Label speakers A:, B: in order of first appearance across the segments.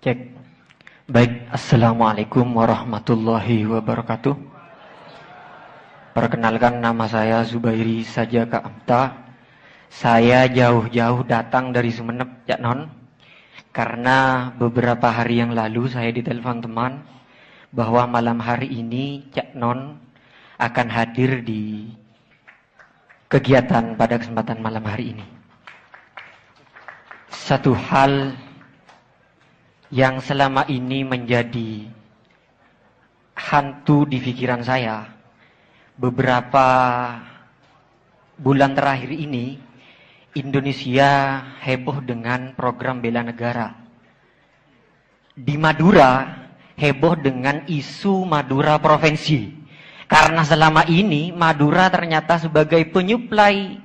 A: Cek. Baik, Assalamualaikum warahmatullahi wabarakatuh. Perkenalkan, nama saya Zubairi Sajaka Amta. Saya jauh-jauh datang dari Sumeneb, Cak Non. Karena beberapa hari yang lalu saya ditelepon teman bahwa malam hari ini Cak Non akan hadir di kegiatan pada kesempatan malam hari ini. Satu hal yang selama ini menjadi hantu di pikiran saya beberapa bulan terakhir ini, Indonesia heboh dengan program bela negara. Di Madura heboh dengan isu Madura provinsi, karena selama ini Madura ternyata sebagai penyuplai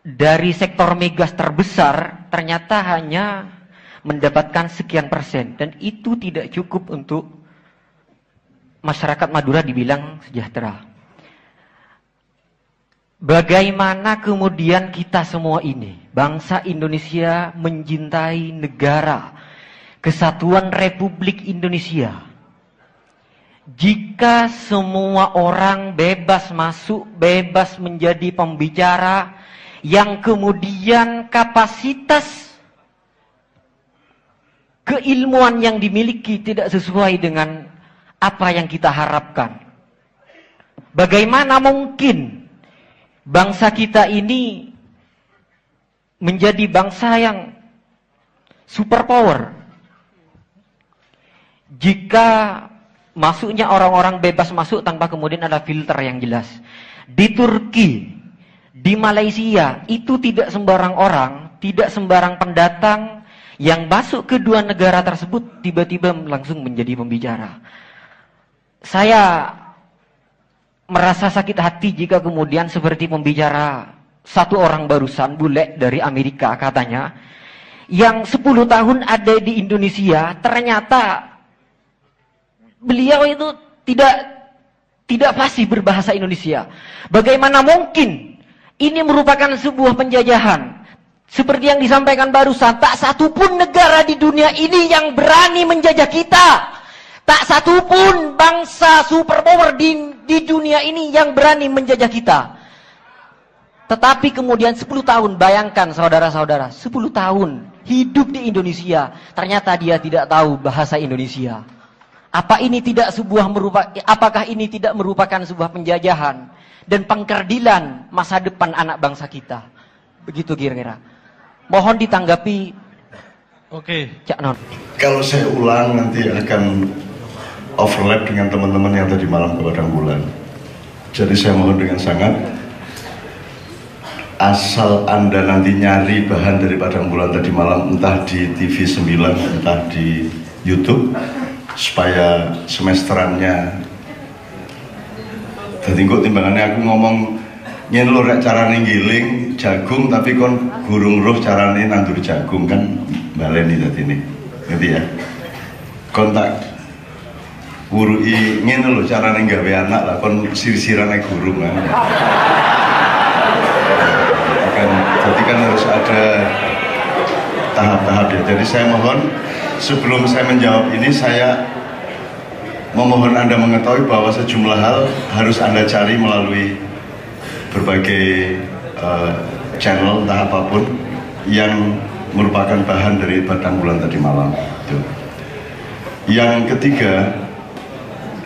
A: dari sektor migas terbesar ternyata hanya mendapatkan sekian persen, dan itu tidak cukup untuk masyarakat Madura dibilang sejahtera. Bagaimana kemudian kita semua ini, bangsa Indonesia, mencintai negara, kesatuan Republik Indonesia, jika semua orang bebas masuk, bebas menjadi pembicara, yang kemudian kapasitas keilmuan yang dimiliki tidak sesuai dengan apa yang kita harapkan. Bagaimana mungkin bangsa kita ini menjadi bangsa yang superpower jika masuknya orang-orang bebas masuk tanpa kemudian ada filter yang jelas. Di Turki, di Malaysia, itu tidak sembarang orang, tidak sembarang pendatang yang masuk ke dua negara tersebut tiba-tiba langsung menjadi pembicara. Saya merasa sakit hati jika kemudian seperti pembicara satu orang barusan, bule dari Amerika katanya, yang 10 tahun ada di Indonesia, ternyata beliau itu tidak fasih berbahasa Indonesia. Bagaimana mungkin ini merupakan sebuah penjajahan? Seperti yang disampaikan barusan, tak satupun negara di dunia ini yang berani menjajah kita. Tak satupun bangsa superpower di dunia ini yang berani menjajah kita. Tetapi kemudian 10 tahun, bayangkan saudara-saudara, 10 tahun hidup di Indonesia, ternyata dia tidak tahu bahasa Indonesia. Apakah ini tidak merupakan sebuah penjajahan dan pengkerdilan masa depan anak bangsa kita? Begitu kira-kira. Mohon ditanggapi.
B: Oke,
A: Cak Non.
C: Kalau saya ulang nanti akan overlap dengan teman-teman yang tadi malam ke Padang Bulan. Jadi saya mohon dengan sangat, asal Anda nanti nyari bahan dari Padang Bulan tadi malam, entah di TV 9, entah di YouTube, supaya semesterannya jadi kok timbangannya aku ngomong nyen lho rek carane ngiling jagung tapi kon gurung roh carane nandur jagung kan baleni tadi ini ngerti ya, kon tak wurui ngene lho carane gawe anak lah kon sir-sirane gurung kan. Jadi kan harus ada tahap-tahap ya. Jadi saya mohon sebelum saya menjawab ini, saya memohon Anda mengetahui bahwa sejumlah hal harus Anda cari melalui berbagai channel entah apapun yang merupakan bahan dari Padang Bulan tadi malam. Yang ketiga,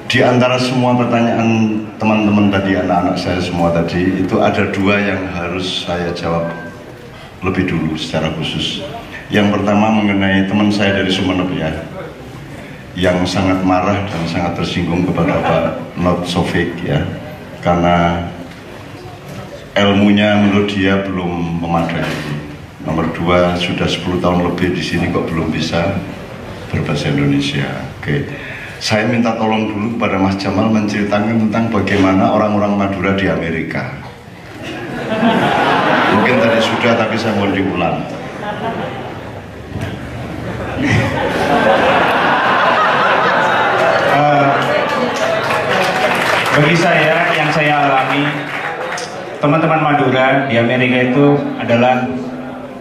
C: di antara semua pertanyaan teman-teman tadi, anak-anak saya semua tadi, itu ada dua yang harus saya jawab lebih dulu secara khusus. Yang pertama mengenai teman saya dari Sumeneb ya, yang sangat marah dan sangat tersinggung kepada Pak Not Sofik ya, karena ilmunya menurut dia belum memadai. Nomor dua, sudah 10 tahun lebih di sini kok belum bisa berbahasa Indonesia. Oke. Saya minta tolong dulu kepada Mas Jamal menceritakan tentang bagaimana orang-orang Madura di Amerika. Mungkin tadi sudah, tapi saya mohon diulang.
B: bagi saya yang saya alami, teman-teman Madura di Amerika itu adalah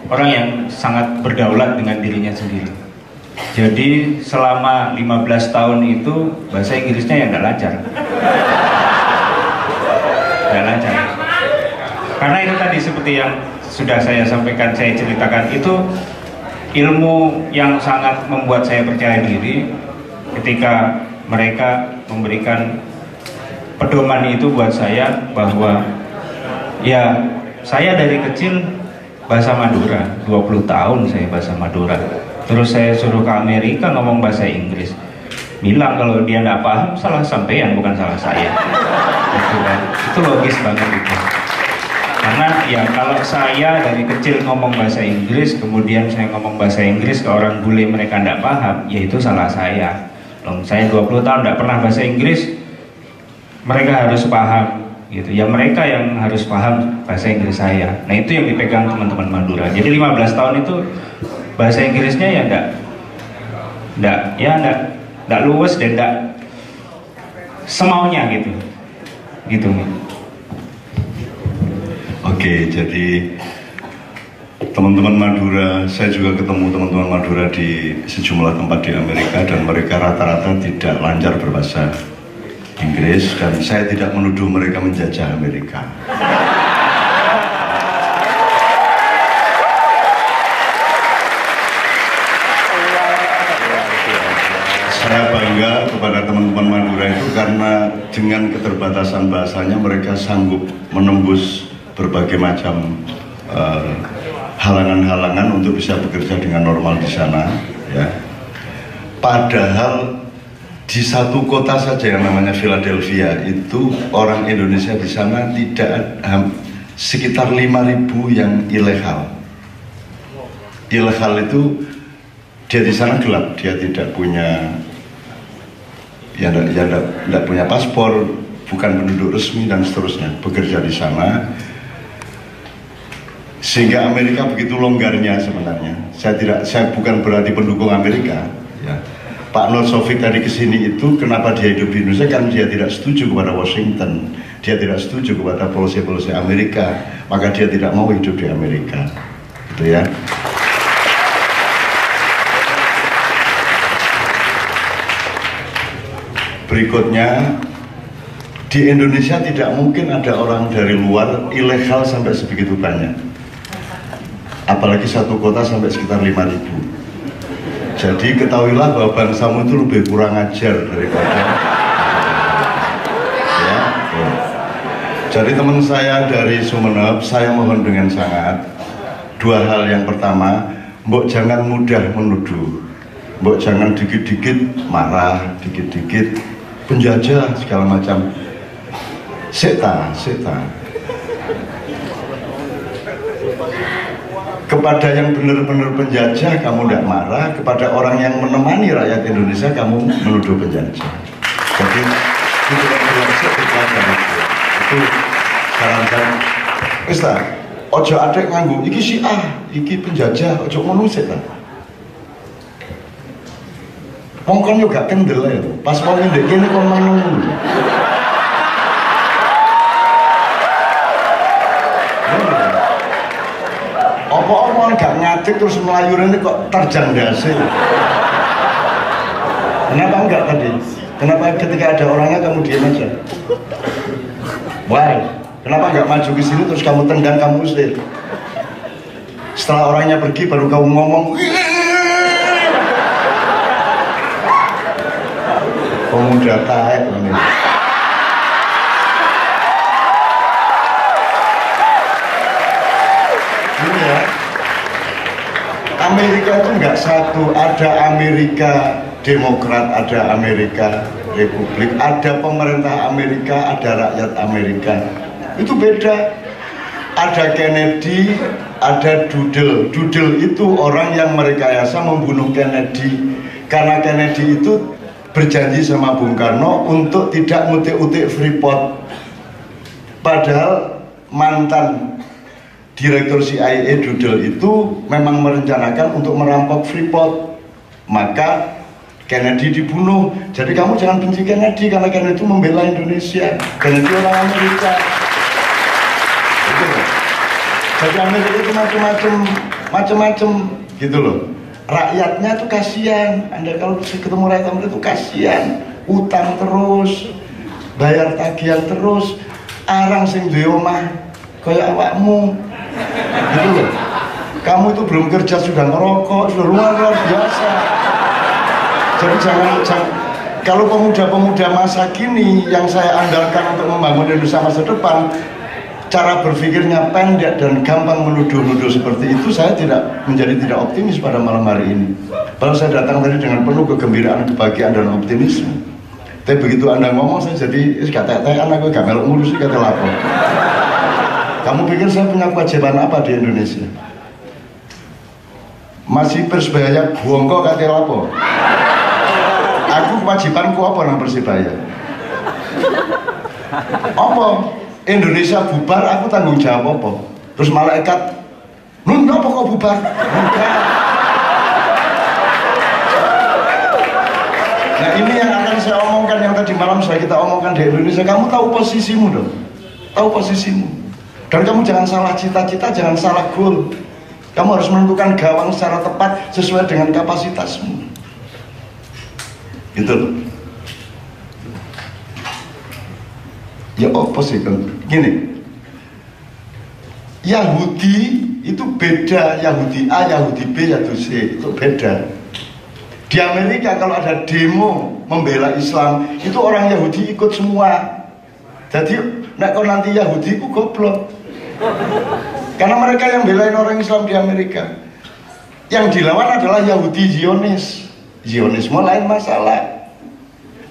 B: orang yang sangat berdaulat dengan dirinya sendiri. Jadi selama 15 tahun itu bahasa Inggrisnya yang nggak lancar. Nggak lancar. Karena itu tadi seperti yang sudah saya sampaikan, saya ceritakan, itu ilmu yang sangat membuat saya percaya diri ketika mereka memberikan pedoman itu buat saya, bahwa ya saya dari kecil bahasa Madura, 20 tahun saya bahasa Madura. Terus saya suruh ke Amerika ngomong bahasa Inggris. Bilang kalau dia nggak paham, salah sampean bukan salah saya. Gitu kan. Itu logis banget itu. Karena ya kalau saya dari kecil ngomong bahasa Inggris, kemudian saya ngomong bahasa Inggris ke orang bule, mereka nggak paham, ya itu salah saya. Loh, saya 20 tahun nggak pernah bahasa Inggris, mereka harus paham. Gitu ya, mereka yang harus paham bahasa Inggris saya. Nah itu yang dipegang teman-teman Madura. Jadi 15 tahun itu bahasa Inggrisnya ya enggak luwes dan enggak semaunya gitu. Gitu.
C: Oke, jadi teman-teman Madura, saya juga ketemu teman-teman Madura di sejumlah tempat di Amerika, dan mereka rata-rata tidak lancar berbahasa Inggris, dan saya tidak menuduh mereka menjajah Amerika. Saya bangga kepada teman-teman Madura itu karena dengan keterbatasan bahasanya mereka sanggup menembus berbagai macam halangan-halangan untuk bisa bekerja dengan normal di sana, ya. Padahal di satu kota saja yang namanya Philadelphia itu orang Indonesia di sana tidak sekitar 5.000 yang ilegal. Ilegal itu dia di sana gelap, dia tidak punya tidak punya paspor, bukan penduduk resmi dan seterusnya, bekerja di sana. Sehingga Amerika begitu longgarnya sebenarnya. Saya bukan berarti pendukung Amerika, ya. Pak Nur Sofik tadi kesini itu kenapa dia hidup di Indonesia, kan dia tidak setuju kepada Washington, dia tidak setuju kepada polisi-polisi Amerika, maka dia tidak mau hidup di Amerika, gitu ya. Berikutnya, di Indonesia tidak mungkin ada orang dari luar ilegal sampai sebegitu banyak, apalagi satu kota sampai sekitar 5.000. Jadi ketahuilah bahwa bangsamu itu lebih kurang ajar daripada ya. Jadi teman saya dari Sumeneb, saya mohon dengan sangat dua hal. Yang pertama, mbok jangan mudah menuduh, mbok jangan dikit-dikit marah, dikit-dikit penjajah segala macam. Seta. Kepada yang benar-benar penjajah kamu tidak marah, kepada orang yang menemani rakyat Indonesia kamu menuduh penjajah. Jadi itu saran saya. Wis ta, ojo adek nganggo iki si iki penjajah, ojo ngono sik ta. Wong kon yo gak kendel ya, pas wong ndek kene kon meneng. Apa-apa gak ngatik terus melayu ini kok terjang dasi. Kenapa enggak tadi? Kenapa ketika ada orangnya kamu diam aja? Why? Kenapa enggak maju ke sini terus kamu tendang, kamu usir? Setelah orangnya pergi baru kamu ngomong. Pemuda taek ini. Amerika itu enggak satu, ada Amerika Demokrat, ada Amerika Republik, ada pemerintah Amerika, ada rakyat Amerika. Itu beda. Ada Kennedy, ada Doodle. Doodle itu orang yang merekayasa membunuh Kennedy. Karena Kennedy itu berjanji sama Bung Karno untuk tidak ngutik-utik Freeport. Padahal mantan Direktur CIA Doodle itu memang merencanakan untuk merampok Freeport. Maka Kennedy dibunuh. Jadi kamu jangan benci Kennedy, karena Kennedy itu membela Indonesia. Kennedy orang Amerika. Jadi Amerika itu macam-macam gitu loh. rakyatnya tuh kasihan. Anda kalau ketemu rakyat Amerika itu kasihan, utang terus, bayar tagihan terus, arang sing duwe omah kaya awakmu gitu loh. Kamu itu belum kerja sudah ngerokok, sudah luar biasa. Jadi jangan kalau pemuda-pemuda masa kini yang saya andalkan untuk membangun Indonesia masa depan, cara berpikirnya pendek dan gampang menuduh-nuduh seperti itu, saya menjadi tidak optimis pada malam hari ini. Padahal saya datang tadi dengan penuh kegembiraan, kebahagiaan dan optimisme. Tapi begitu Anda ngomong, saya jadi kata-kata anak gue gak melok ngurus, kata lapor. Kamu pikir saya punya kewajiban apa di Indonesia? Masih Persebaya bongkok kata lapor. Aku kewajibanku apa nang Persebaya? Apa? Indonesia bubar, aku tanggung jawab apa? Terus malaikat, lu apa kok bubar? Bubar. Nah ini yang akan saya omongkan, yang tadi malam kita omongkan di Indonesia. Kamu tahu posisimu dong, tahu posisimu. Dan kamu jangan salah cita-cita, jangan salah goal. Kamu harus menentukan gawang secara tepat sesuai dengan kapasitasmu. Gitu loh. Ya apa sih kan? Gini, Yahudi itu beda, Yahudi A, Yahudi B, Yahudi C itu beda. Di Amerika kalau ada demo membela Islam, itu orang Yahudi ikut semua. Jadi kalau nanti Yahudi itu goblok, karena mereka yang belain orang Islam di Amerika. Yang dilawan adalah Yahudi Zionis. Zionisme lain masalah.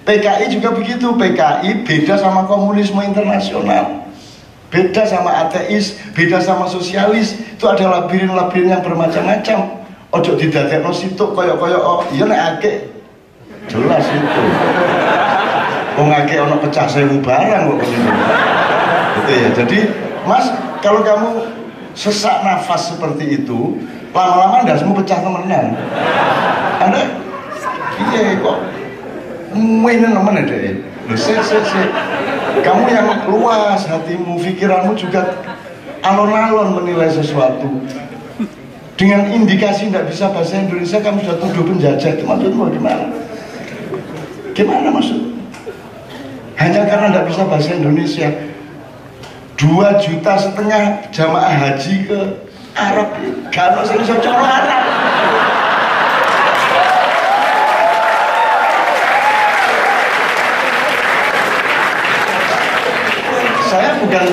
C: PKI juga begitu. PKI beda sama komunisme internasional, beda sama ateis, beda sama sosialis. Itu ada labirin-labirin yang bermacam-macam. Ojo didadekno situk koyok-koyok, oh iya nek akeh jelas itu. Wong akeh ana pecah 1000 barang kok gitu. Gitu ya. Jadi Mas, kalau kamu sesak nafas seperti itu, lama-lama ndasmu pecah temenan. Anda iya kok ngene nemen deh. Lho sik. Kamu yang luas hatimu, pikiranmu juga alon-alon menilai sesuatu. Dengan indikasi tidak bisa bahasa Indonesia, kamu sudah tuduh penjajah. Itu maksudmu gimana? Gimana maksud? Hanya karena tidak bisa bahasa Indonesia, 2,5 juta jamaah haji ke Arab, kalau saya bisa coro Arab. Saya bukan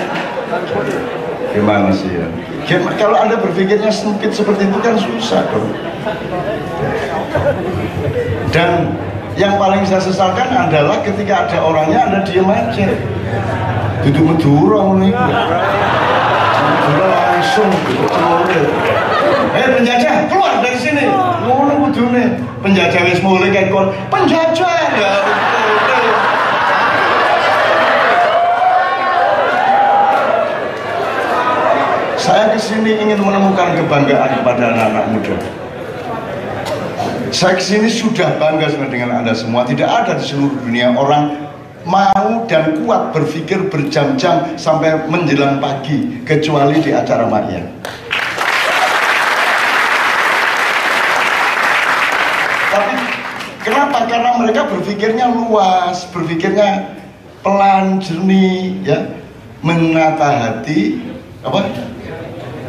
C: gimana sih ya? Kalau Anda berpikirnya sempit seperti itu kan susah dong. Dan yang paling saya sesalkan adalah ketika ada orangnya Anda diam aja. Duduk medura ngono iku. Medura langsung dicuri. Penjajah keluar dari sini. Ngono kudune. Penjajah wis mulai kayak kon. Penjajah ya. Saya kesini ingin menemukan kebanggaan kepada anak-anak muda. Saya kesini sudah bangga dengan Anda semua. Tidak ada di seluruh dunia orang mau dan kuat berpikir berjam-jam sampai menjelang pagi, kecuali di acara Maya. Tapi kenapa? Karena mereka berpikirnya luas, berpikirnya pelan, jernih, ya, menata hati,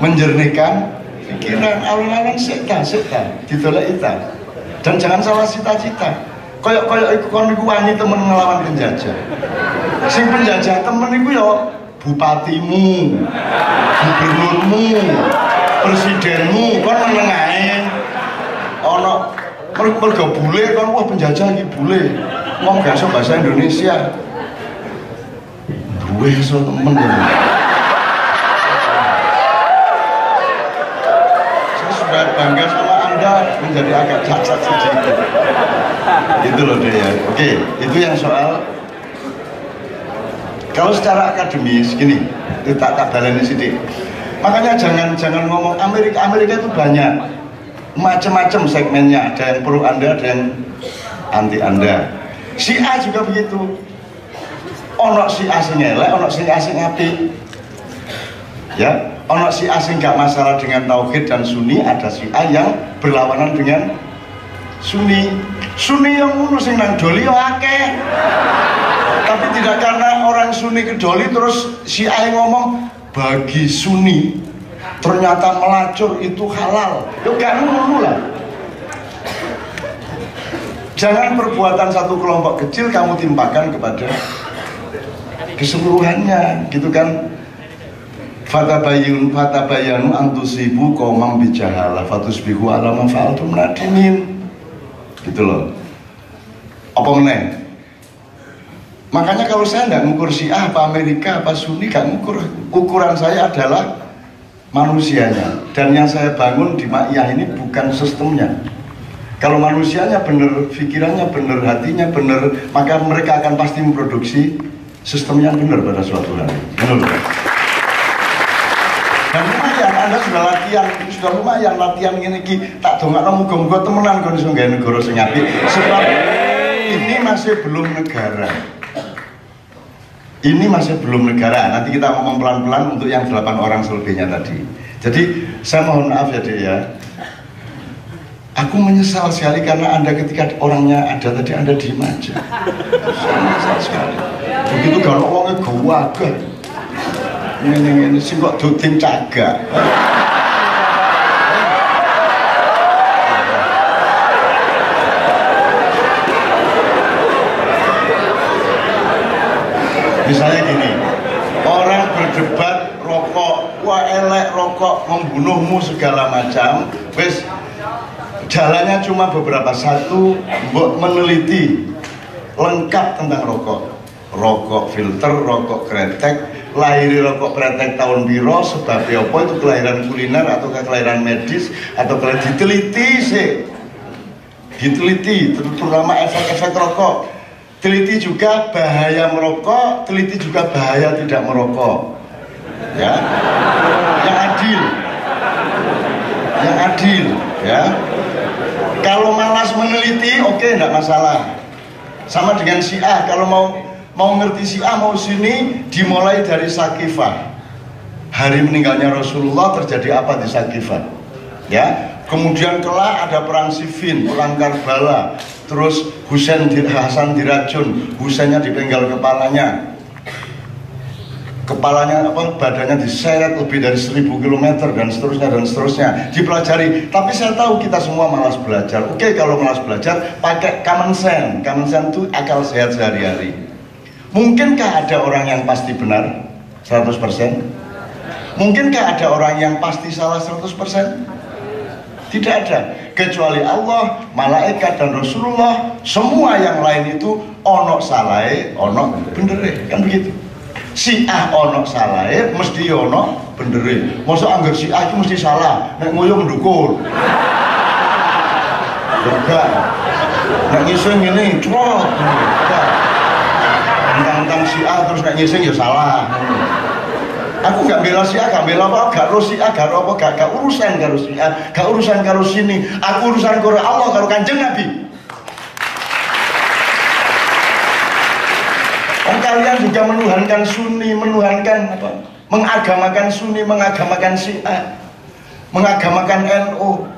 C: menjernihkan pikiran, alun-alun sekta ditolak itu. Dan jangan salah cita-cita. Koyok iku kon iku wani temen ngelawan penjajah. Sing penjajah temen iku ya bupatimu, gubernurmu, presidenmu, kon meneng ae. Ana mergo bule kon wah penjajah iki bule. Wong gak iso bahasa Indonesia. Duwe iso temen ya. Bangga sama Anda menjadi agak cacat sedikit. Itu loh dia ya. Oke, itu yang soal. Kalau secara akademis gini, tak baleni sidik. Makanya jangan ngomong Amerika itu banyak macam-macam segmennya. Ada yang pro Anda, ada yang anti Anda. Si A juga begitu. Ono si A sing elek, ono si A sing apik. Ya. Ono Syiah sing gak masalah dengan tauhid dan Sunni, ada Syiah yang berlawanan dengan Sunni. Sunni yang ngono sing nang doli yo akeh. Tapi tidak karena orang Sunni ke doli terus Syiah yang ngomong bagi Sunni ternyata melacur itu halal. Yo gak ngono lah. Jangan perbuatan satu kelompok kecil kamu timpakan kepada keseluruhannya, gitu kan? Fatabayanu antusibu qaumam bijahalah fatusbihu ala ma fa'altum nadimin. Gitu loh. Apa meneh? Makanya kalau saya nggak ngukur Syiah apa Amerika apa Sunni, nggak ngukur. Ukuran saya adalah manusianya. Dan yang saya bangun di Ma'iyah ini bukan sistemnya. Kalau manusianya benar, pikirannya benar, hatinya benar, maka mereka akan pasti memproduksi sistem yang benar pada suatu hari. Benar. Dan lumayan, Anda sudah lumayan latihan ini tak dongakno muga-muga temenan kon iso gawe negara sing apik. Sebab ini masih belum negara. Ini masih belum negara. Nanti kita ngomong pelan-pelan untuk yang 8 orang selebihnya tadi. Jadi saya mohon maaf ya Dek ya. Aku menyesal sekali karena Anda ketika orangnya ada tadi Anda diem aja. Saya menyesal sekali. Begitu kalau orangnya gawagah. Ini sih kok duting cagak. Misalnya gini, orang berdebat rokok, wah elek rokok, membunuhmu segala macam, wes jalannya cuma beberapa. Satu, mbok meneliti lengkap tentang rokok. Rokok filter, rokok kretek, lahir rokok kretek tahun biro, sebabnya apa itu kelahiran kuliner atau kelahiran medis atau kelahiran diteliti sih. Diteliti, terutama efek-efek rokok. Teliti juga bahaya merokok, teliti juga bahaya tidak merokok. Ya. Yang adil. Yang adil, ya. Kalau malas meneliti, oke, enggak masalah. Sama dengan Syiah, kalau mau ngerti Syiah, mau sini, dimulai dari Sakifah. Hari meninggalnya Rasulullah terjadi apa di Sakifah? Ya, kemudian kelak ada perang Siffin, perang Karbala, terus Hasan diracun, Husainnya dipenggal kepalanya, badannya diseret lebih dari 1000 km dan seterusnya dipelajari. Tapi saya tahu kita semua malas belajar. Oke, kalau malas belajar pakai common sense itu akal sehat sehari-hari. Mungkinkah ada orang yang pasti benar 100%? Mungkinkah ada orang yang pasti salah 100%? Tidak ada, kecuali Allah, malaikat dan Rasulullah. Semua yang lain itu ono salahe, ono bendere, kan begitu. Syiah ono salahe, mesti ono bendere. Masa anggap Syiah itu mesti salah, nek ngoyo mendukul. Enggak. Nek ngising ngene, trot. Tentang Syiah terus nek ngising ya salah. Aku gak bela Syiah, gak bela apa, gak ro Syiah, gak ro apa, gak urusan karo Syiah, gak urusan karo sini. Aku urusan karo Allah, karo Kanjeng Nabi. Kalian juga menuhankan Sunni, menuhankan apa? Mengagamakan Sunni, mengagamakan Syiah, mengagamakan NU.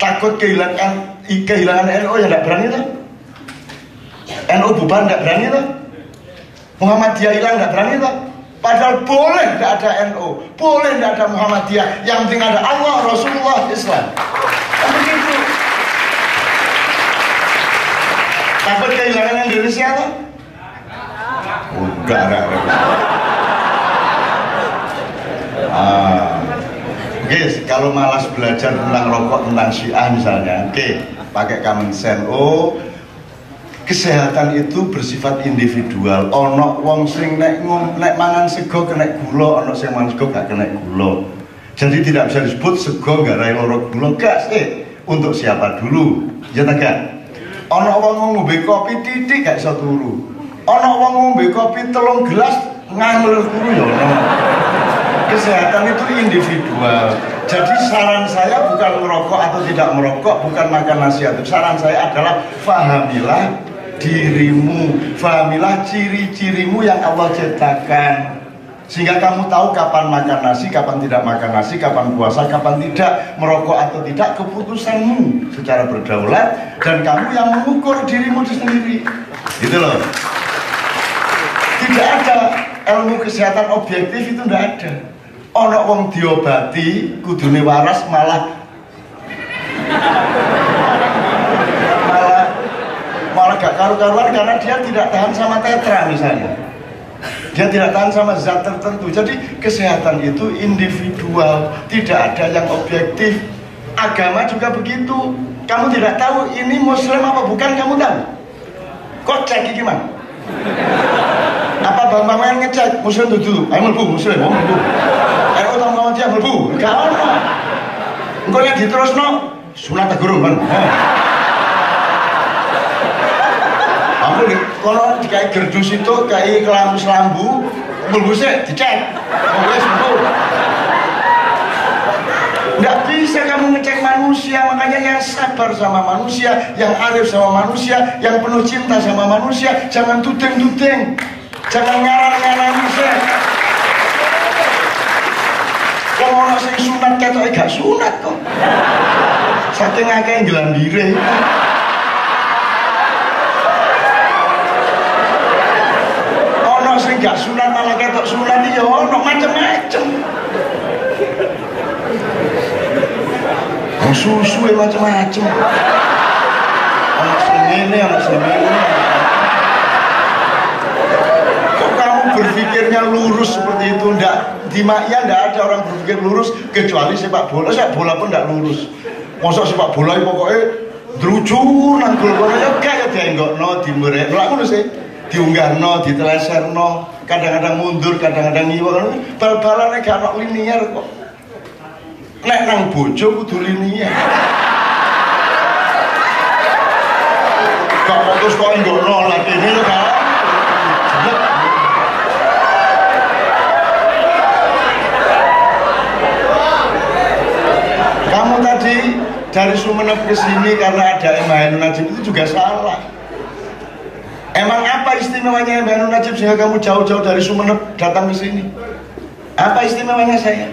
C: Takut kehilangan NU ya gak berani tuh. NU bubar gak berani tuh. Muhammadiyah hilang gak berani tuh. Padahal boleh tidak ada NU, boleh tidak ada Muhammadiyah, yang penting ada Allah, Rasulullah, Islam. Kan begitu. Takut kehilangan Indonesia apa? Enggak. Oke, kalau malas belajar tentang rokok, tentang Syiah misalnya, oke, pakai common sense. Kesehatan itu bersifat individual. Ono wong sing nek mangan sego kena gula, ono sing mangan sego gak kena gula. Jadi tidak bisa disebut sego garai loro gula, gak sih. Untuk siapa dulu? Ya tak. Ono wong ngombe kopi titik gak iso turu. Ono wong ngombe kopi 3 gelas ngamel turu ya ono. Kesehatan itu individual. Jadi saran saya bukan merokok atau tidak merokok, bukan makan nasi atau. Saran saya adalah fahamilah dirimu, fahamilah ciri-cirimu yang Allah ciptakan. Sehingga kamu tahu kapan makan nasi, kapan tidak makan nasi, kapan puasa, kapan tidak, merokok atau tidak, keputusanmu secara berdaulat, dan kamu yang mengukur dirimu sendiri. Gitu loh. Tidak ada ilmu kesehatan objektif, itu tidak ada. Ono wong diobati kudune waras malah gak karu-karuan karena dia tidak tahan sama tetra misalnya. Dia tidak tahan sama zat tertentu. Jadi kesehatan itu individual, tidak ada yang objektif. Agama juga begitu. Kamu tidak tahu ini muslim apa bukan, kamu tahu. Kok cek gimana? Apa bang ngecek muslim dulu? Ayo mlebu muslim, mau mlebu. Ayo tong dia mlebu. Gak ono. Engko nek diterusno sunat tegurung kan. Kalau kayak gerdus itu kayak kelambu bulbusnya dicek, boleh sembuh. Nggak bisa kamu ngecek manusia, makanya yang sabar sama manusia, yang arif sama manusia, yang penuh cinta sama manusia, jangan tuding-tuding, jangan ngarang-ngarang sih. Kalau orang sing sunat ketok gak sunat kok, saking akeh gelambire. Sing gak sunat malah ketok sunat ya ono macam-macam. Susu macam-macam. Ono sing ngene, ono sing ngene. Kok kamu berpikirnya lurus seperti itu? Ndak di ya ndak ada orang berpikir lurus kecuali sepak bola. Sepak bola pun ndak lurus. Mosok sepak bola pokoknya drucur nang gol ya kaya dienggokno dimberekno. Lha ngono sih. Diunggahno, diteleserno, kadang-kadang mundur, kadang-kadang ngiwak. Bal-balane gak ono linier kok. Nek nang bojo kudu linier. Kok terus kok enggokno lagi ini lho kan. Kamu tadi dari Sumenep ke sini karena ada Mbah Najib itu juga salah. Emang apa istimewanya Mbak Najib sehingga kamu jauh-jauh dari Sumenep datang ke sini? Apa istimewanya saya?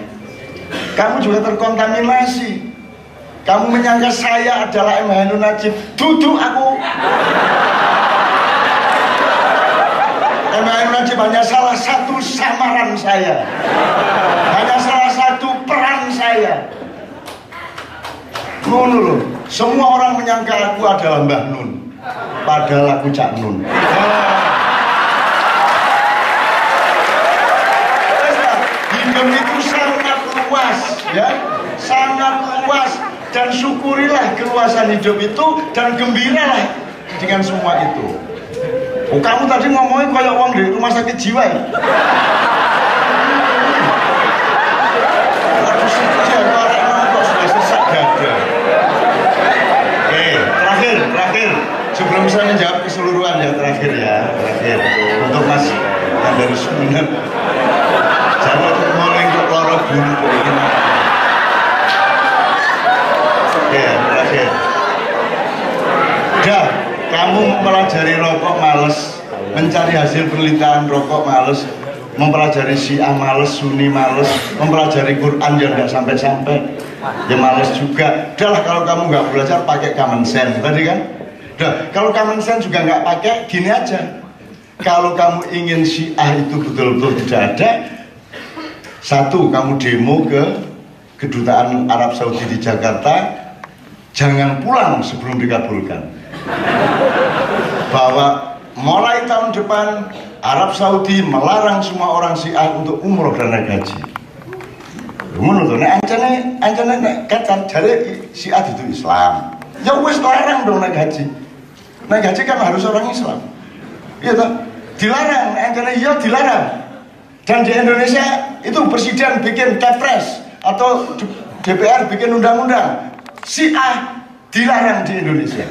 C: Kamu juga terkontaminasi. Kamu menyangka saya adalah Mbak Najib. Duduk aku. Mbak Najib hanya salah satu samaran saya. Hanya salah satu peran saya. Ngono loh. Semua orang menyangka aku adalah Mbah Nun. Padahal aku Cak Nun. Hidup itu sangat luas, ya, sangat luas, dan syukurilah keluasan hidup itu dan gembiralah dengan semua itu. Oh, kamu tadi ngomongin kayak uang di rumah sakit jiwa ya? Aduh, sudah sesak dada. Oke, terakhir. Sebelum saya menjawab keseluruhan ya terakhir untuk Mas yang dari Sumenep, jangan mulai untuk loro bulu ini. Oke, terakhir. Dah, kamu mempelajari rokok males, mencari hasil penelitian rokok males, mempelajari Syiah males, Sunni males, mempelajari Quran yang nggak sampai-sampai, ya males juga. Udah lah, kalau kamu nggak belajar pakai common sense tadi kan. Nah, kalau common sense juga nggak pakai, gini aja. Kalau kamu ingin Syiah itu betul-betul tidak ada, satu, kamu demo ke Kedutaan Arab Saudi di Jakarta, jangan pulang sebelum dikabulkan. Bahwa mulai tahun depan Arab Saudi melarang semua orang Syiah untuk umroh dan naik haji. Menurut nek ancane kata jare Syiah itu Islam. Ya wis larang dong naik haji. Naik haji kan harus orang Islam. Iya toh? Dilarang, ancane iya dilarang. Dan di Indonesia itu presiden bikin Kepres atau DPR bikin undang-undang Syiah dilarang di Indonesia.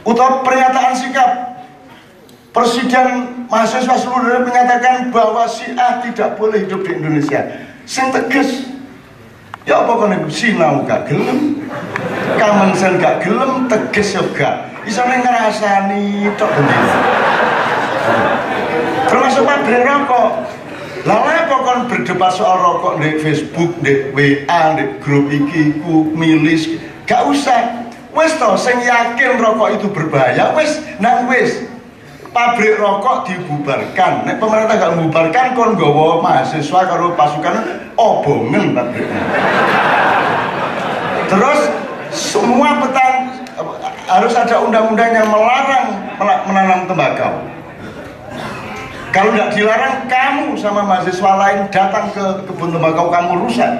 C: Atau pernyataan sikap Presiden mahasiswa seluruh dunia menyatakan bahwa Syiah tidak boleh hidup di Indonesia. Sing tegas. Ya apa kan ibu sinau gak gelem, common sense gak gelem, tegas ya gak. Isane ngrasani tok bener. Termasuk pabrik rokok. Lalu pokoknya berdebat soal rokok di Facebook, di WA, di grup iki, ku, milis, gak usah. Wes toh, sing yakin rokok itu berbahaya, wes, nang wes. Pabrik rokok dibubarkan. Nek pemerintah gak membubarkan, kon nggawa mahasiswa karo pasukan obongen pabriknya. Terus semua harus ada undang-undang yang melarang menanam tembakau. Kalau tidak dilarang, kamu sama mahasiswa lain datang ke kebun tembakau, kamu rusak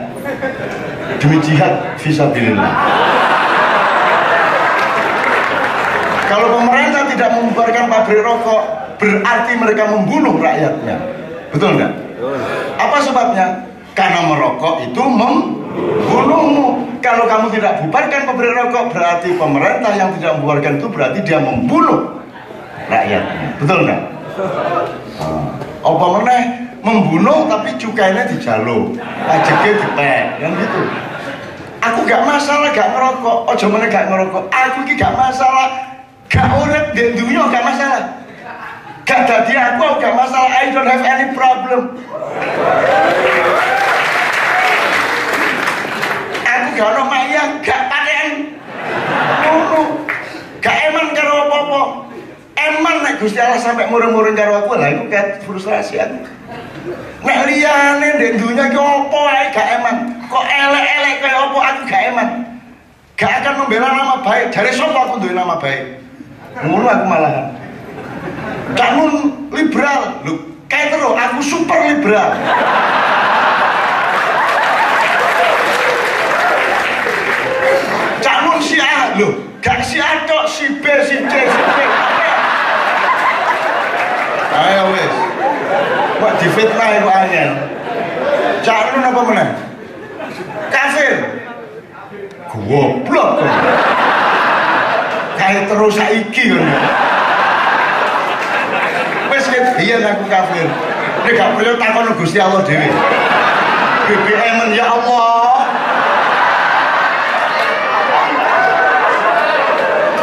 C: demi jihad fisabilillah. Kalau pemerintah tidak membubarkan pabrik rokok, berarti mereka membunuh rakyatnya. Betul nggak? Apa sebabnya? Karena merokok itu membunuhmu. Kalau kamu tidak bubarkan pabrik rokok, berarti pemerintah yang tidak membubarkan itu berarti dia membunuh rakyatnya. Betul nggak? Apa meneh membunuh tapi cukainya dijaluk, pajaknya dipek, kan gitu. Aku gak masalah gak ngerokok, ojo meneh gak ngerokok. Aku ini gak masalah, gak urip di dunia gak masalah. Gak dadi aku gak masalah. I don't have any problem. Aku gak ono mayang, gak pakaian. Gak eman karo apa-apa. Eman nek Gusti Allah sampai murung-murung karo aku, lah iku kan frustrasi aku. Nek liyane ndek dunya ki opo ae gak eman. Kok elek-elek kaya opo aku gak eman. Gak akan membela nama baik. Jare sapa aku duwe nama baik? Ngono aku malahan. Kamu liberal, lho, kayak terus aku super liberal. Kamu si A, lho, gak si A tok, si B, si C, si D. Ayo wis. Kok difitnah iku angel. Cak nun apa meneh? Kafir. Goblok kok. Kayak terus saiki ngono. Wis biyen aku kafir. Nek gak perlu takon Gusti Allah dhewe. BBM ya Allah.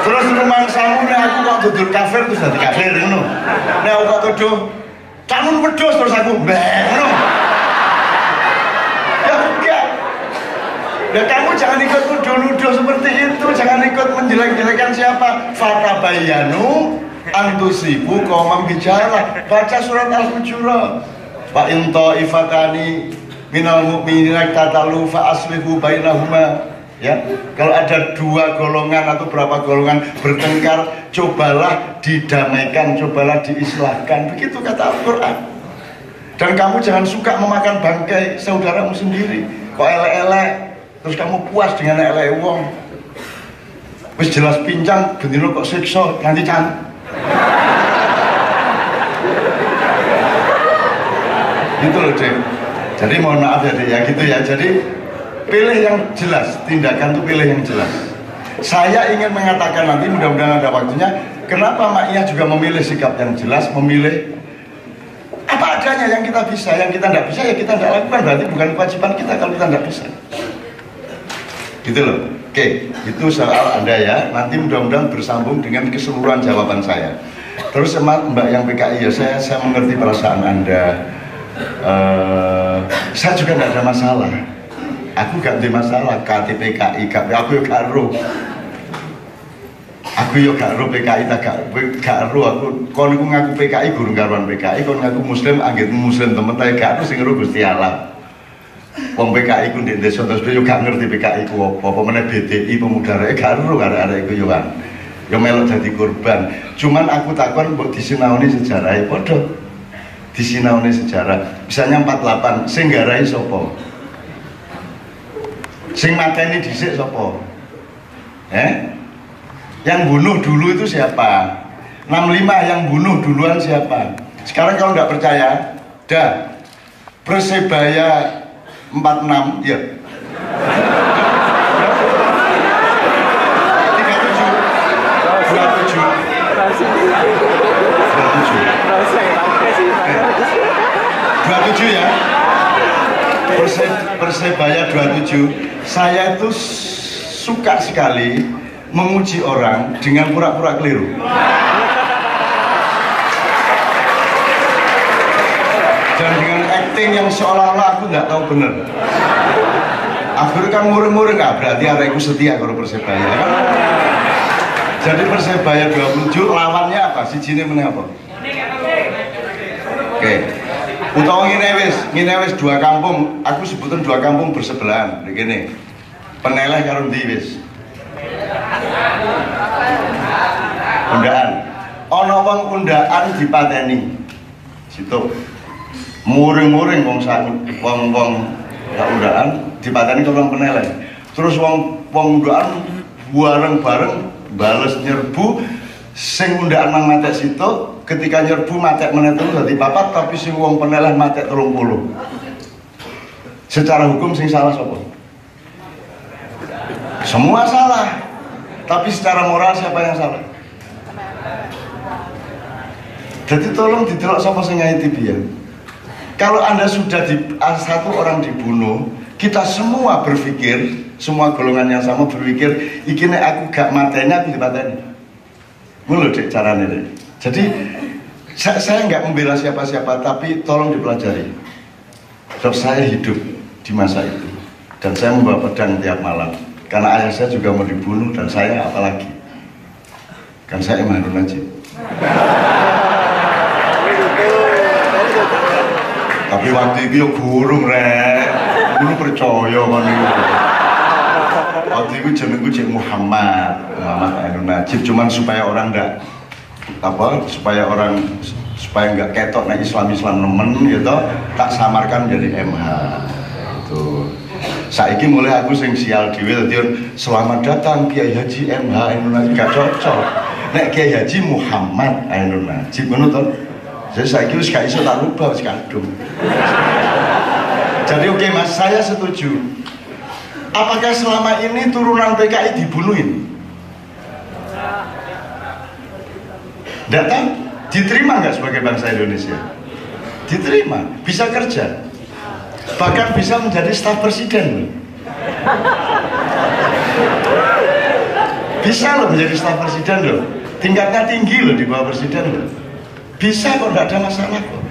C: Terus rumah samu nek aku kok duduk kafir terus dadi kafir ngono. Nek aku kok tuduh kamu wedhus terus aku ngono. Ya enggak. Ya kamu jangan ikut nuduh-nuduh seperti itu, jangan ikut menjelek-jelekan siapa. Fatabayyanu antusibu qaumam bijalah. Baca surat Al-Hujurat. Fa in ta'ifatani minal mu'minina qatalu fa aslihu bainahuma. Ya, kalau ada dua golongan atau berapa golongan bertengkar, cobalah didamaikan, cobalah diislahkan. Begitu kata Al-Quran. Dan kamu jangan suka memakan bangkai saudaramu sendiri. Kok elek-elek, terus kamu puas dengan elek wong. Wis jelas pincang, bendino kok siksa, nanti can. Gitu loh, Dek. Jadi mohon maaf ya, Dek, ya gitu ya. Jadi pilih yang jelas, tindakan itu pilih yang jelas. Saya ingin mengatakan nanti, mudah-mudahan ada waktunya, kenapa Mak Iyah juga memilih sikap yang jelas, memilih apa adanya yang kita bisa, yang kita tidak bisa ya kita tidak lakukan, berarti bukan kewajiban kita kalau kita tidak bisa. Gitu loh. Oke, itu soal Anda ya. Nanti mudah-mudahan bersambung dengan keseluruhan jawaban saya. Terus Mbak yang PKI ya, saya mengerti perasaan Anda. Saya juga tidak ada masalah. Aku gak ada masalah KTP PKI, aku gak ero. Aku yo gak ero PKI tak gak ero aku. Kon iku ngaku PKI gurung karuan PKI, kon ngaku muslim anggitmu muslim temen ta gak ero sing ero Gusti Allah. Wong PKI ku ndek desa terus yo gak ngerti PKI ku apa meneh BDI pemuda arek gak ero arek-arek iku yo kan. Yo melok dadi korban. Cuman aku takon mbok disinaoni sejarahe padha. Disinaoni sejarah. Misalnya 48 sing nggarai sapa? Sing mateni dhisik sapa? Yang bunuh dulu itu siapa? 65 yang bunuh duluan siapa? Sekarang kalau nggak percaya, dah Persebaya 46 ya. 27 ya. Persebaya 27. Saya itu suka sekali menguji orang dengan pura-pura keliru. Dan dengan acting yang seolah-olah aku nggak tahu bener. Akhirnya kan mureng-mureng, nggak berarti adekku setia kalau Persebaya kan. Jadi Persebaya 27 lawannya apa? Si Jini menang apa? Oke. Utawa ngene wis dua kampung, aku sebutin dua kampung bersebelahan, begini. Peneleh karo ndi wis. Undaan. Ana wong undaan dipateni. Situ. Muring-muring wong tak undaan dipateni karo wong peneleh. Terus wong undaan bareng-bareng bales nyerbu sing undaan mang matek situ. Ketika nyerbu matek meneh dadi papat, tapi sing wong peneleh matek 30. Secara hukum sing salah sapa? Semua salah. Tapi secara moral siapa yang salah? Jadi tolong didelok sapa sing ngaiti biyen. Kalau Anda sudah satu orang dibunuh, kita semua berpikir, semua golongan yang sama berpikir, iki nek aku gak mateni aku dipateni. Ngono Dek carane Dek. Jadi saya nggak membela siapa-siapa, tapi tolong dipelajari. Sebab saya hidup di masa itu, dan saya membawa pedang tiap malam. Karena ayah saya juga mau dibunuh, dan saya apalagi. Kan saya Imam Harun Najib. Tapi waktu itu ya gurung rek, dulu percaya kan itu. Waktu itu jenengku Cik Muhammad Harun Najib, cuman supaya orang supaya nggak ketok naik Islam nemen gitu, tak samarkan jadi MH itu. Saiki mulai aku sing sial dhewe dadi selamat datang Kiai Haji MH Ainun Najib, gak cocok. Nek Kiai Haji Muhammad Ainun Najib ngono to. Jadi saiki wis gak iso tak rubah wis kadung. Jadi oke Mas, saya setuju. Apakah selama ini turunan PKI dibunuhin? Datang, diterima nggak sebagai bangsa Indonesia? Diterima, bisa kerja, bahkan bisa menjadi staf presiden. Bisa loh menjadi staf presiden loh, tingkatnya tinggi loh di bawah presiden loh. Bisa kok, nggak ada masalah kok.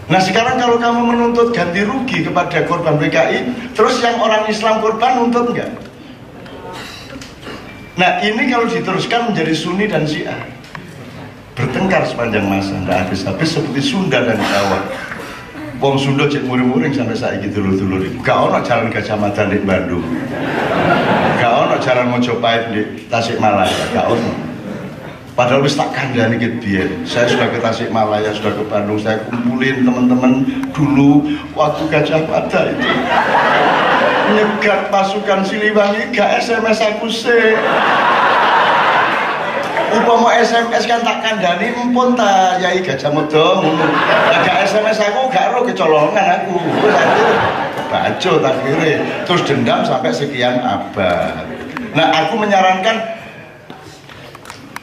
C: Nah sekarang kalau kamu menuntut ganti rugi kepada korban PKI, terus yang orang Islam korban nuntut nggak? Nah ini kalau diteruskan menjadi Sunni dan Syiah, bertengkar sepanjang masa, tidak habis-habis seperti Sunda dan Jawa. Wong Sunda cek muring-muring sampai saiki dulur-dulur itu. Gak ono jalan Gajah Mada di Bandung, gak ono jalan Mojopahit di Tasikmalaya, gak ono. Padahal wis tak kandhani gitu biyen. Saya sudah ke Tasikmalaya, sudah ke Bandung, saya kumpulin teman-teman dulu waktu Gajah Mada itu. Nyegat pasukan Siliwangi, gak SMS aku sih. Upama SMS kan tak kandhani empun ta Yai Gajah Mada ngono. Gak SMS aku gak ro kecolongan aku. Wis baco akhirnya terus dendam sampai sekian abad. Nah, aku menyarankan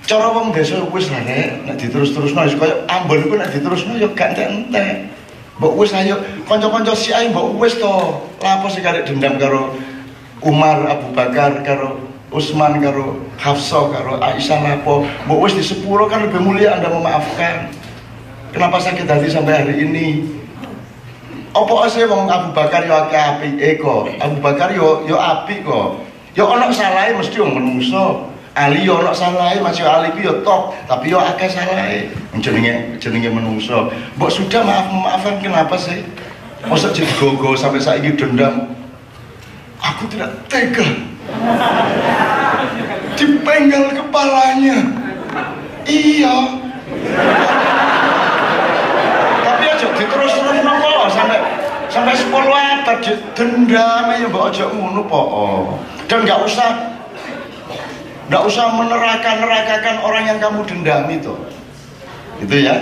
C: cara wong desa wis lah nek diterus-terusno wis koyo Ambon iku nek diterusno ya gak entek-entek. Mbok wis ayo kanca-kanca Syiah mbok wis to. Lapo sing karek dendam karo Umar, Abu Bakar, karo Utsman, karo Hafsah, karo Aisyah lapo. Mbok wis di sepuro kan lebih mulia Anda memaafkan. Kenapa sakit hati sampai hari ini? Apa asih wong Abu Bakar yo akeh apike kok. Abu Bakar yo apik kok. Yo ana salahe mesti wong menungso. Ali yo ono salahe, Mas yo Ali ku yo top, tapi yo akeh salahe. Jenenge menungso. Mbok sudah maafkan kenapa sih? Masa jadi gogo sampai saiki dendam. Aku tidak tega. Dipenggal kepalanya. Iya. Tapi aja diterus-terus nopo sampai 10 abad dendam ya mbok aja ngono po. Dan nggak usah menerakakan orang yang kamu dendam itu ya.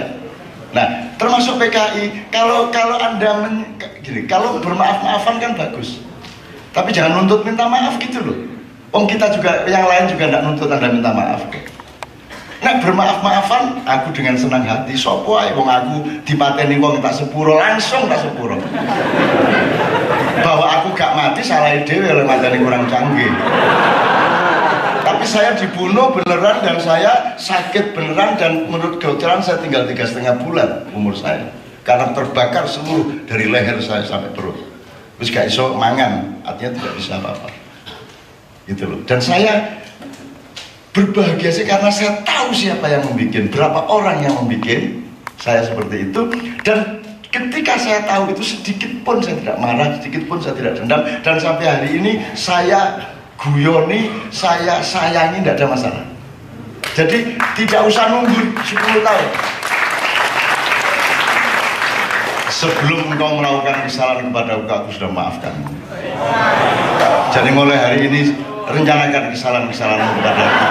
C: Nah termasuk PKI, kalau Anda kalau bermaaf-maafan kan bagus, tapi jangan nuntut minta maaf gitu loh. Kita juga, yang lain juga tidak nuntut Anda minta maaf. Nah bermaaf-maafan aku dengan senang hati, sopo ae wong aku dipateni wong tak sepuro, langsung tak sepuro. Bahwa aku gak mati salah dhewe oleh mateni kurang canggih. Tapi saya dibunuh beneran dan saya sakit beneran, dan menurut kedokteran saya tinggal 3,5 bulan umur saya. karena terbakar seluruh dari leher saya sampai perut. Terus gak iso mangan, artinya tidak bisa apa-apa. Gitu loh. Dan saya berbahagia sih karena saya tahu siapa yang membuat, berapa orang yang membuat saya seperti itu. Dan ketika saya tahu itu, sedikit pun saya tidak marah, sedikit pun saya tidak dendam. Dan sampai hari ini saya guyoni, saya sayangi, tidak ada masalah. Jadi tidak usah nunggu 10 tahun sebelum engkau melakukan kesalahan kepada aku sudah maafkan. Jadi mulai hari ini rencanakan kesalahan-kesalahanmu kepada aku.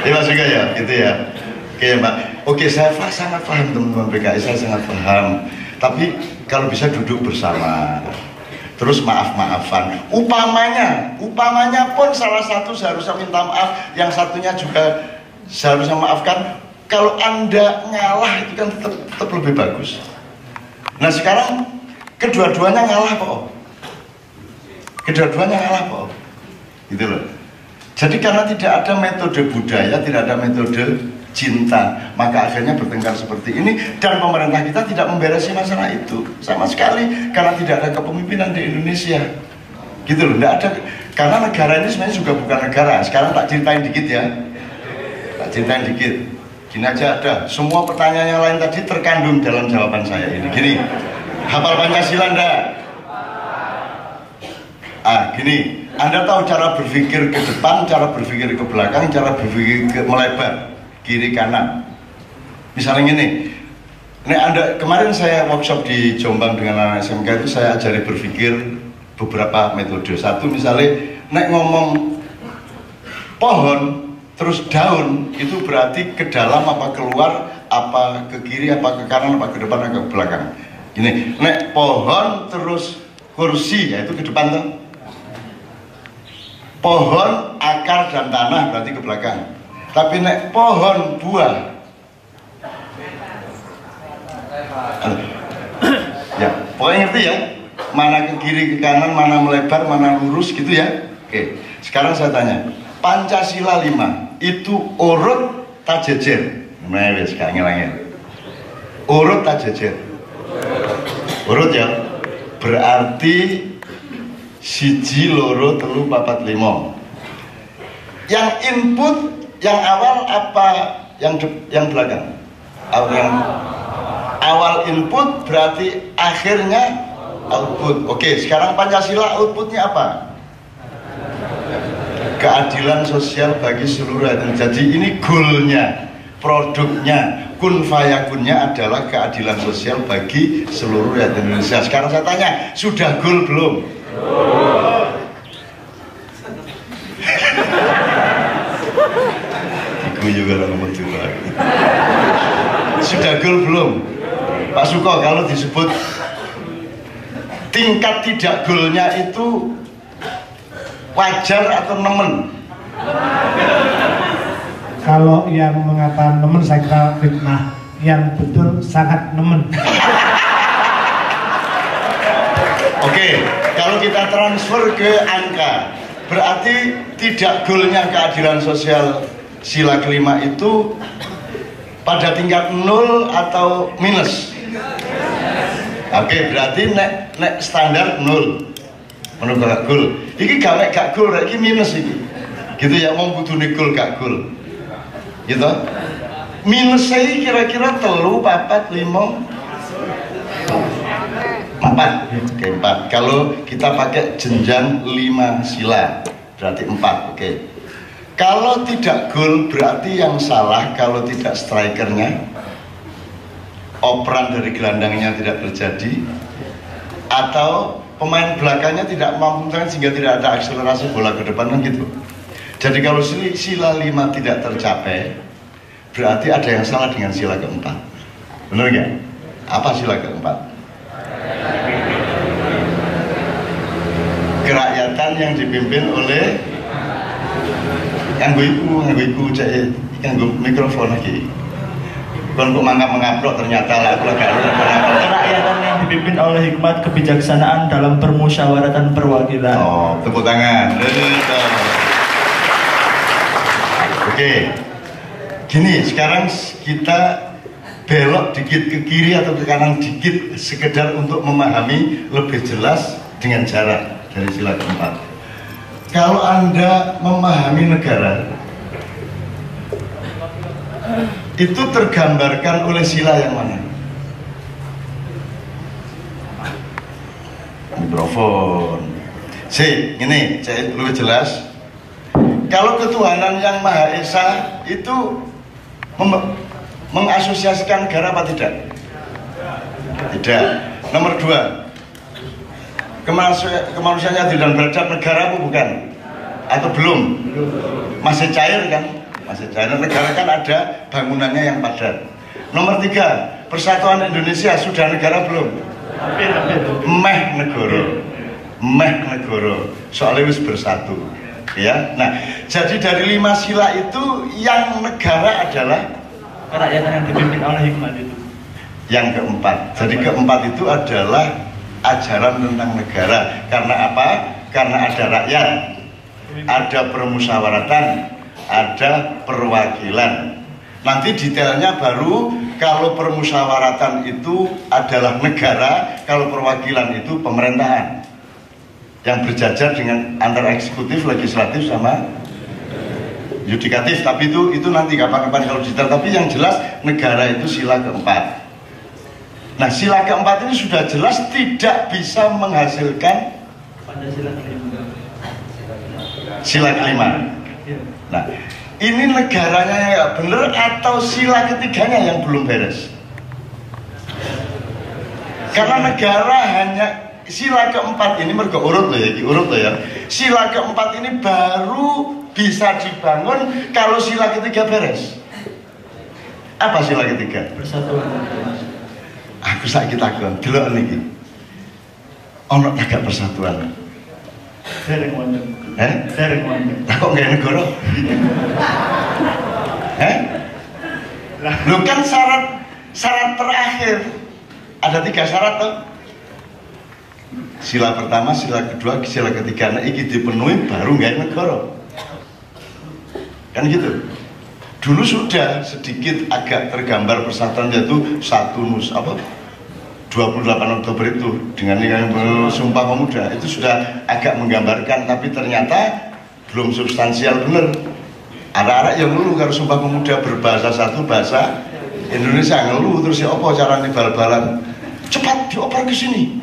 C: Ya Mas juga ya, gitu ya. Oke ya Mbak. Oke, saya sangat paham teman-teman PKI, saya sangat paham. Tapi kalau bisa duduk bersama, terus maaf-maafan. Upamanya pun salah satu seharusnya minta maaf, yang satunya juga seharusnya maafkan. Kalau Anda ngalah itu kan tetap lebih bagus. Nah sekarang kedua-duanya ngalah kok. Kedua-duanya ngalah kok. Gitu loh. Jadi karena tidak ada metode budaya, tidak ada metode cinta, maka akhirnya bertengkar seperti ini. Dan pemerintah kita tidak memberesi masalah itu sama sekali, karena tidak ada kepemimpinan di Indonesia. Gitu loh, tidak ada. Karena negara ini sebenarnya juga bukan negara. Sekarang tak ceritain dikit ya. Tak ceritain dikit. Gini aja ada. Semua pertanyaan yang lain tadi terkandung dalam jawaban saya ini. Gini, hafal Pancasila enggak? Gini, Anda tahu cara berpikir ke depan, cara berpikir ke belakang, cara berpikir ke melebar, kiri kanan. Misalnya gini, ini Anda, kemarin saya workshop di Jombang dengan anak SMK itu saya ajari berpikir beberapa metode. Satu misalnya, nek ngomong pohon terus daun itu berarti ke dalam apa keluar, apa ke kiri, apa ke kanan, apa ke depan, apa ke belakang. Gini, nek pohon terus kursi, ya itu ke depan tuh. Pohon, akar dan tanah berarti ke belakang. Tapi nek pohon buah, ya pokoknya ngerti ya, mana ke kiri ke kanan, mana melebar, mana lurus gitu ya. Oke, sekarang saya tanya, Pancasila 5 itu urut tak jejer? Nah, wis gak ngilangin. Urut tak jejer? Urut ya. Berarti 1, 2, 3, 4, 5. Yang input yang awal apa yang belakang? Yang awal input berarti akhirnya output. Oke, sekarang Pancasila outputnya apa? Keadilan sosial bagi seluruh rakyat. Jadi ini goalnya, produknya, kun fayakunnya adalah keadilan sosial bagi seluruh rakyat Indonesia. Sekarang saya tanya, sudah goal belum? Iku juga ngomong juga. Sudah goal belum? Pak Suko, kalau disebut tingkat tidak goalnya itu wajar atau nemen?
D: Kalau yang mengatakan nemen saya kira fitnah, yang betul sangat nemen.
C: Oke, kalau kita transfer ke angka, berarti tidak goalnya keadilan sosial sila kelima itu pada tingkat 0 atau minus? Oke, berarti nek standar 0. Menurut gak gol, ini gak gol, ini minus ini, gitu ya, mau butuh gol gak gol, gitu. Minus saya kira-kira 3, 4, 5, 4. Oke, 4. Kalau kita pakai jenjang 5 sila, berarti 4. Oke. Kalau tidak gol berarti yang salah kalau tidak strikernya, operan dari gelandangnya tidak terjadi, atau pemain belakangnya tidak mampu sehingga tidak ada akselerasi bola ke depan, kan gitu. Jadi kalau sila 5 tidak tercapai, berarti ada yang salah dengan sila keempat. Benar nggak? Apa sila keempat? Kerakyatan yang dipimpin oleh nganggo mikrofon lagi. Kon kok mangap-mengapro ternyata lah aku lagi
E: kerakyatan yang dipimpin oleh hikmat kebijaksanaan dalam permusyawaratan perwakilan.
C: Oh, tepuk tangan. Oke. Gini, sekarang kita belok dikit ke kiri atau ke kanan dikit, sekedar untuk memahami lebih jelas dengan jarak dari sila keempat. Kalau Anda memahami negara, itu tergambarkan oleh sila yang mana? Mikrofon. Ini saya lebih jelas. Kalau ketuhanan yang Maha Esa itu mengasosiasikan negara apa tidak? Tidak. Nomor 2, kemanusiaan adil dan beradab negara apa bukan? Atau belum? Masih cair kan? Masih cair. Negara kan ada bangunannya yang padat. Nomor 3, persatuan Indonesia sudah negara belum? Meh negara. Soalnya wis bersatu. Ya. Nah, jadi dari 5 sila itu yang negara adalah
E: Kerakyatan yang dipimpin oleh hikmat itu.
C: Yang keempat. Jadi keempat itu adalah ajaran tentang negara. Karena apa? Karena ada rakyat, ada permusyawaratan, ada perwakilan. Nanti detailnya baru kalau permusyawaratan itu adalah negara, kalau perwakilan itu pemerintahan yang berjajar dengan antara eksekutif, legislatif sama yudikatif. Tapi itu nanti kapan-kapan kalau detail. Tapi yang jelas negara itu sila keempat. Nah, sila keempat ini sudah jelas tidak bisa menghasilkan
E: Pada sila kelima.
C: sila kelima. Nah, ini negaranya yang nggak bener atau sila ketiganya yang belum beres? Karena negara hanya sila keempat ini mergo urut loh ya. Sila keempat ini baru bisa dibangun kalau sila ketiga beres. Apa sila ketiga?
E: Persatuan.
C: Aku saiki takon, delok niki. Ono agak persatuan.
E: Dereng wonten. Dereng wonten.
C: Lah kok nggak negara? Lu kan syarat terakhir ada 3 syarat toh. Sila pertama, sila kedua, sila ketiga. Nah, iki dipenuhi baru nggak negara. Kan gitu. Dulu sudah sedikit agak tergambar persatuan, yaitu 28 Oktober itu dengan Sumpah Pemuda itu sudah agak menggambarkan, tapi ternyata belum substansial bener. Arek-arek yang ngeluh karo Sumpah Pemuda berbahasa satu bahasa Indonesia, ngeluh terus ya apa caranya bal-balan, cepat dioper ke sini.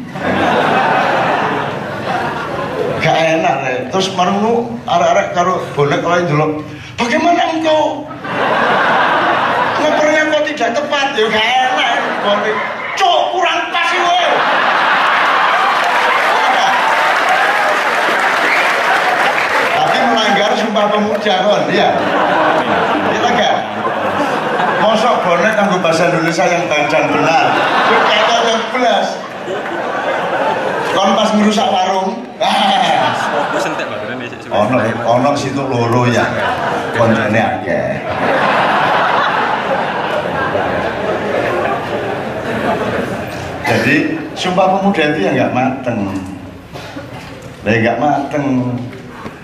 C: Gak enak deh. Terus marunu arek-arek karo bonek lain dulu. Bagaimana engkau? Ngopernya kok tidak tepat ya gak enak. Bonek. Cok kurang pas sih woy. Tapi melanggar Sumpah Pemuda kon, ya. Kita gak. Mosok bonek kanggo bahasa Indonesia yang baik dan benar. Kata yang belas. Kon pas merusak warung. Ono situ loro ya. Koncone akeh. Jadi Sumpah Pemuda itu ya nggak mateng. Nggak mateng.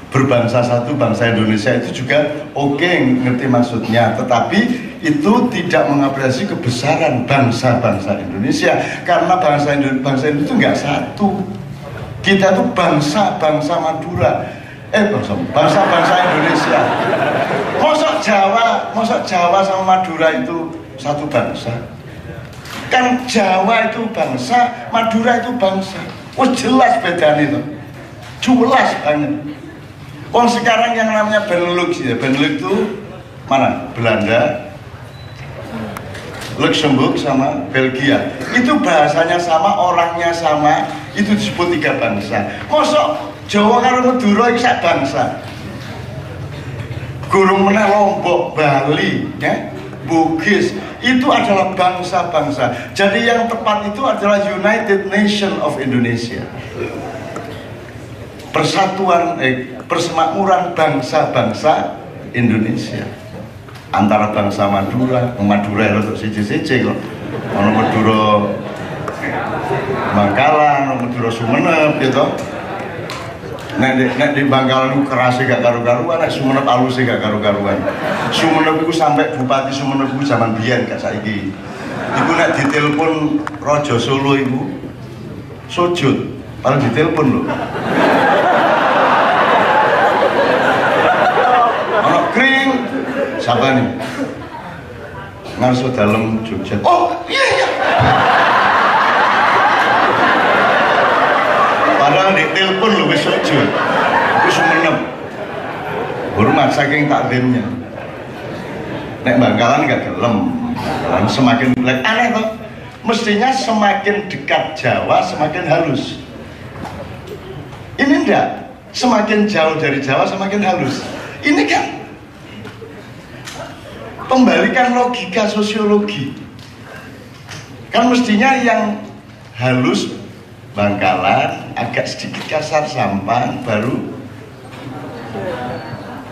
C: Berbangsa satu, bangsa Indonesia itu juga oke, ngerti maksudnya, tetapi itu tidak mengapresiasi kebesaran bangsa-bangsa Indonesia, karena bangsa Indonesia itu nggak satu. Kita itu bangsa-bangsa Madura, bangsa-bangsa Indonesia. Mosok Jawa sama Madura itu satu bangsa? Kan Jawa itu bangsa, Madura itu bangsa. Jelas bedanya itu, jelas banget. Sekarang yang namanya Benelux ya, Benelux itu mana? Belanda, Luxembourg sama Belgia. Itu bahasanya sama, orangnya sama, itu disebut 3 bangsa. Mosok Jawa karo Madura iki sak bangsa. Gurung meneh Lombok, Bali, ya, Bugis, itu adalah bangsa-bangsa. Jadi yang tepat itu adalah United Nation of Indonesia. Persatuan, persemakmuran bangsa-bangsa Indonesia. Antara bangsa Madura untuk siji-siji kok. Ono Madura Bangkalan, ono Madura Sumenep gitu. Nek di Bangkalan itu kerasnya gak karu-karuan, nek Sumenep halusnya gak karu-karuan. Sumenep itu sampai Bupati Sumenep itu zaman biyen gak saiki. Iku nek ditelepon Raja Solo iku sujud, paling ditelepon lho. Ono kring. Siapa nih? Ngarso dalem Jogja. Oh, iya. Padahal ditelepon lho wis sujud. Iku sumenep. Hormat saking takdimnya. Nek Bangkalan gak gelem. Bangkalan semakin aneh toh. Mestinya semakin dekat Jawa semakin halus. Ini enggak, semakin jauh dari Jawa semakin halus. Ini kan pembalikan logika sosiologi. Kan mestinya yang halus Bangkalan, agak sedikit kasar Sampang, baru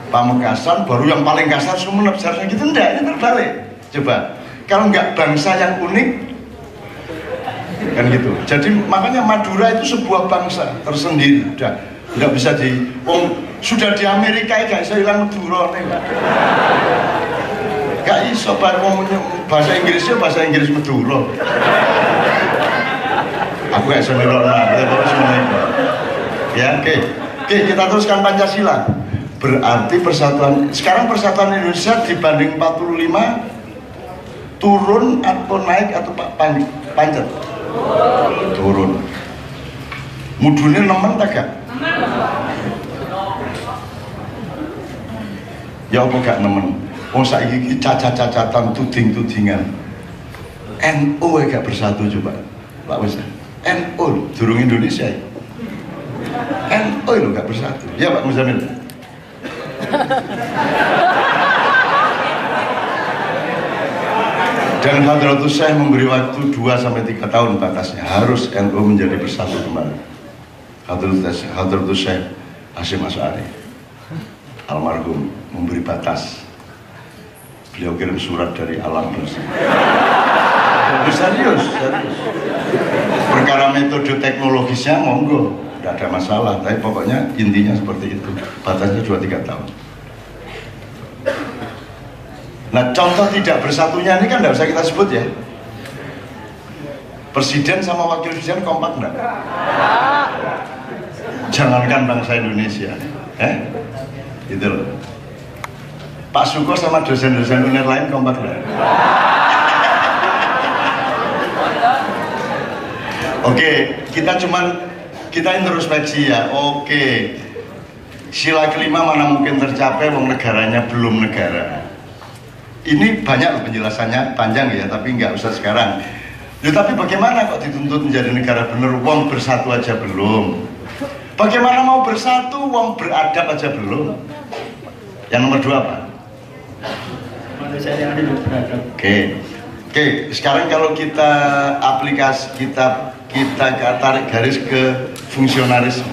C: Pamekasan, baru yang paling kasar Sumenep. Seharusnya gitu enggak, ini terbalik. Coba, kalau enggak bangsa yang unik kan gitu. Jadi makanya Madura itu sebuah bangsa tersendiri. Udah nggak bisa sudah di Amerika ya gak bisa hilang Madura nih. Gak iso bahasa Inggrisnya bahasa Inggris Madura. Aku gak bisa ya, oke, kita teruskan Pancasila. Berarti persatuan sekarang persatuan Indonesia dibanding 45 turun atau naik atau pancet? Turun. Mudune nemen tak gak? Ya apa gak nemen? Wong saiki iki cacat-cacatan, tuding-tudingan. NU gak bersatu coba. Pak wis. NU durung Indonesia. NU lho gak bersatu. Ya Pak Muzamil. Dan Hadratus Syekh memberi waktu 2-3 tahun batasnya, harus NU menjadi bersatu kembali. Hadratus Syekh Hasyim Asy'ari almarhum memberi batas. Beliau kirim surat dari alam serius. Perkara metode teknologisnya monggo, tidak ada masalah, tapi pokoknya intinya seperti itu, batasnya 2-3 tahun. Nah, contoh tidak bersatunya ini kan tidak usah kita sebut ya. Presiden sama wakil presiden kompak enggak? Jangankan bangsa Indonesia, gitu loh. Pak Suko sama dosen-dosen UNER lain kompak enggak? Oke, kita introspeksi ya. Oke, sila kelima mana mungkin tercapai, wong negaranya belum negara. Ini banyak loh penjelasannya, panjang ya, tapi nggak usah sekarang. Ya, tapi bagaimana kok dituntut menjadi negara bener, wong bersatu aja belum. Bagaimana mau bersatu, wong beradab aja belum. Yang nomor 2 apa?
E: Manusia yang ada beradab.
C: Oke, sekarang kalau kita kita tarik garis ke fungsionarisme.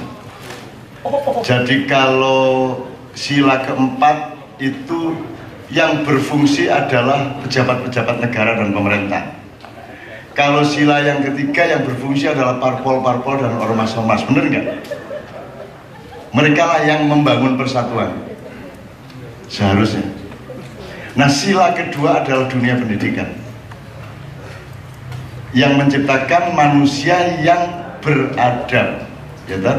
C: Jadi kalau sila keempat itu yang berfungsi adalah pejabat-pejabat negara dan pemerintah. Kalau sila yang ketiga yang berfungsi adalah parpol-parpol dan ormas-ormas, benar nggak? Mereka lah yang membangun persatuan, seharusnya. Nah, sila kedua adalah dunia pendidikan, yang menciptakan manusia yang beradab, ya kan?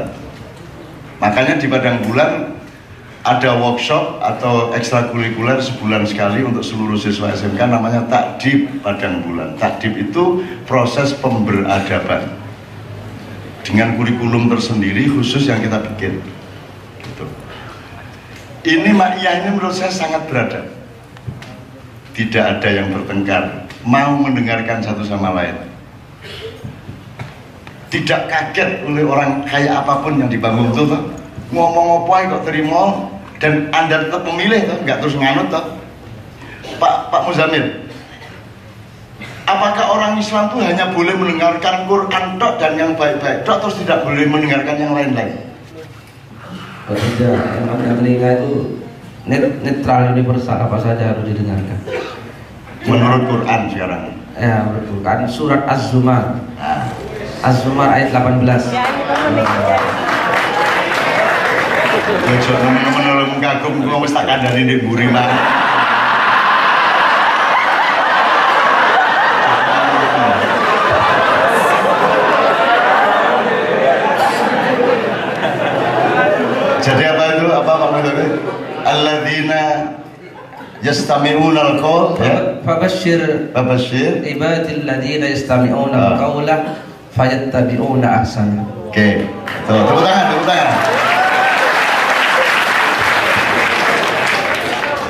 C: Makanya di Padang Bulan ada workshop atau ekstrakurikuler sebulan sekali untuk seluruh siswa SMK, namanya Takdib Padang Bulan. Takdib itu proses pemberadaban dengan kurikulum tersendiri khusus yang kita bikin. Gitu. Ini Ma'iyah ini menurut saya sangat beradab. Tidak ada yang bertengkar, mau mendengarkan satu sama lain. Tidak kaget oleh orang kayak apapun yang dibangun itu tuh. Ngomong apa kok terima dan Anda tetap memilih tuh, nggak terus nganut tuh. Pak Muzamil, apakah orang Islam tuh hanya boleh mendengarkan Quran tok dan yang baik-baik tok, terus tidak boleh mendengarkan yang lain-lain?
F: Oh, tidak, yang telinga itu netral, universal, apa saja harus didengarkan.
C: Menurut Quran sekarang? Ya,
F: menurut Quran surat Az-Zumar. Az-Zumar ayat 18.
C: Ojo temen-temen kagum kok wis tak kandhani ndek mburi mah. alladzina yastami'una al-qaul
F: Fabashshir ibadil ladzina yastami'una al-qaula fayattabi'una ahsana.
C: Oke. Tuh, tepuk tangan.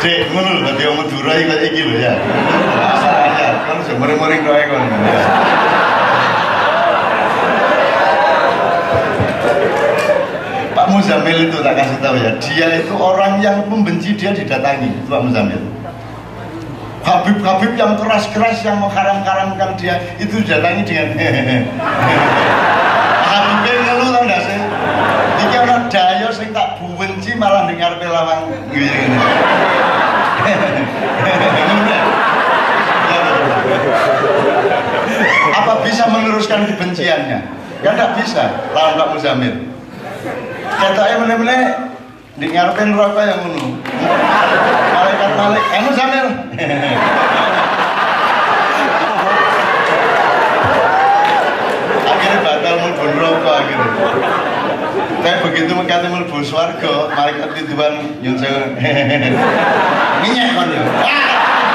C: Dek, ngono lho dadi wong Madura iki kaya iki lho ya. Asalnya kan semering-mering doae kon. Pak Muzamil itu tak kasih tahu ya, dia itu orang yang membenci dia didatangi, itu Pak Muzamil. Habib-habib yang keras-keras yang mengkarang-karangkan dia itu didatangi dengan Habibnya ngeluh tau gak sih? Iki orang daya sing tak benci malah dengar pelawang ngene. Apa bisa meneruskan kebenciannya? Ya enggak bisa lawan Pak Muzamil. Katanya bener-bener di ngarepin rokok yang ngono. Malaikat Malik, Muzamil. Akhirnya batal mlebu rokok akhirnya. Tapi begitu mengkate mlebu swarga, malaikat titipan nyun sewu. Minyak kon yo.